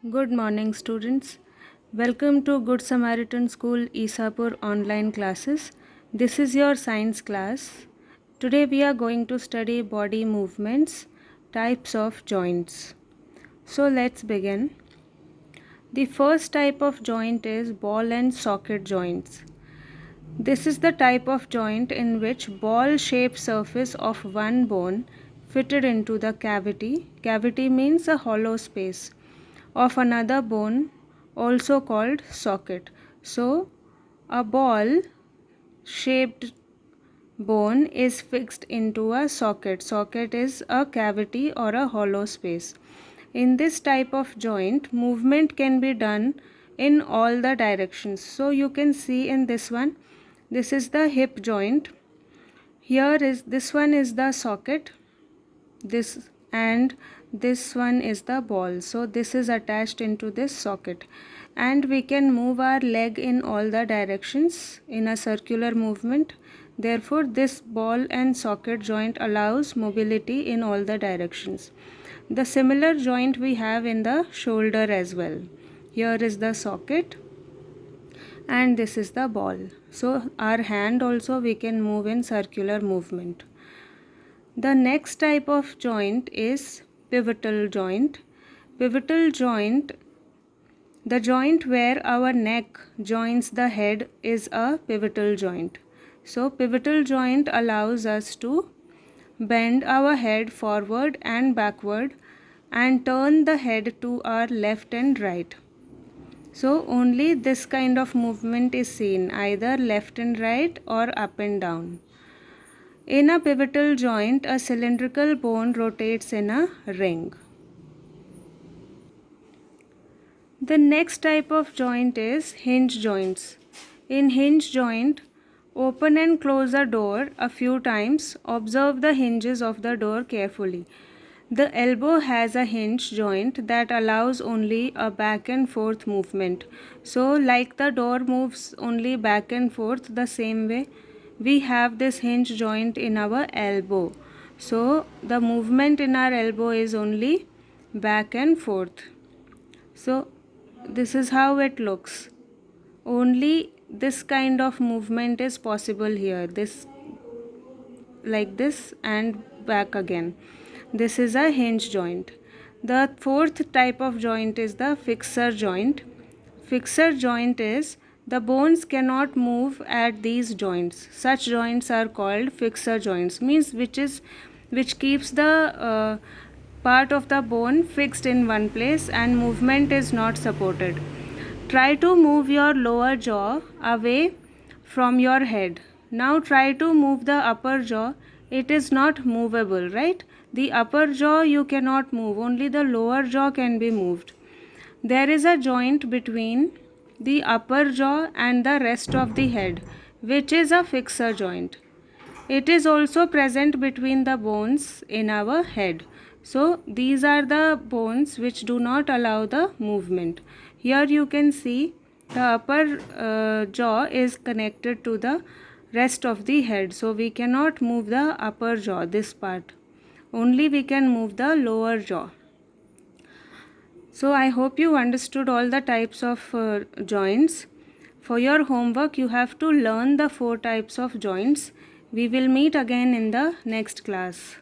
Good morning, students. Welcome to Good Samaritan School Isapur online classes. This is your science class. Today we are going to study body movements, types of joints. So let's begin. The first type of joint is ball and socket joints. This is the type of joint in which ball-shaped surface of one bone fitted into the cavity. Cavity means a hollow space of another bone, also called socket. So, a ball shaped bone is fixed into a socket. Socket is a cavity or a hollow space. In this type of joint, movement can be done in all the directions. So, you can see in this one, this is the hip joint. Here is this one is the socket, this and this one is the ball. So this is attached into this socket, and we can move our leg in all the directions in a circular movement. Therefore this ball and socket joint allows mobility in all the directions. The similar joint we have in the shoulder as well. Here is the socket and this is the ball. So our hand also we can move in circular movement. The next type of joint is pivotal joint. Pivotal joint, the joint where our neck joins the head, is a pivotal joint. So pivotal joint allows us to bend our head forward and backward and turn the head to our left and right. So only this kind of movement is seen, either left and right or up and down. In a pivotal joint, a cylindrical bone rotates in a ring. The next type of joint is hinge joints. In hinge joint, open and close a door a few times. Observe the hinges of the door carefully. The elbow has a hinge joint that allows only a back and forth movement. So like the door moves only back and forth, the same way we have this hinge joint in our elbow. So the movement in our elbow is only back and forth. So this is how it looks. Only this kind of movement is possible here. This like this and back again. This is a hinge joint. The fourth type of joint is the fixer joint. Fixer joint is the bones cannot move at these joints. Such joints are called fixer joints, means which keeps the part of the bone fixed in one place and movement is not supported. Try to move your lower jaw away from your head. Now try to move the upper jaw. It is not movable, right? The upper jaw you cannot move, only the lower jaw can be moved. There is a joint between the upper jaw and the rest of the head, which is a fixer joint. It is also present between the bones in our head. So these are the bones which do not allow the movement. Here you can see the upper jaw is connected to the rest of the head. So we cannot move the upper jaw, this part. Only we can move the lower jaw. So I hope you understood all the types of joints. For your homework, you have to learn the 4 types of joints. We will meet again in the next class.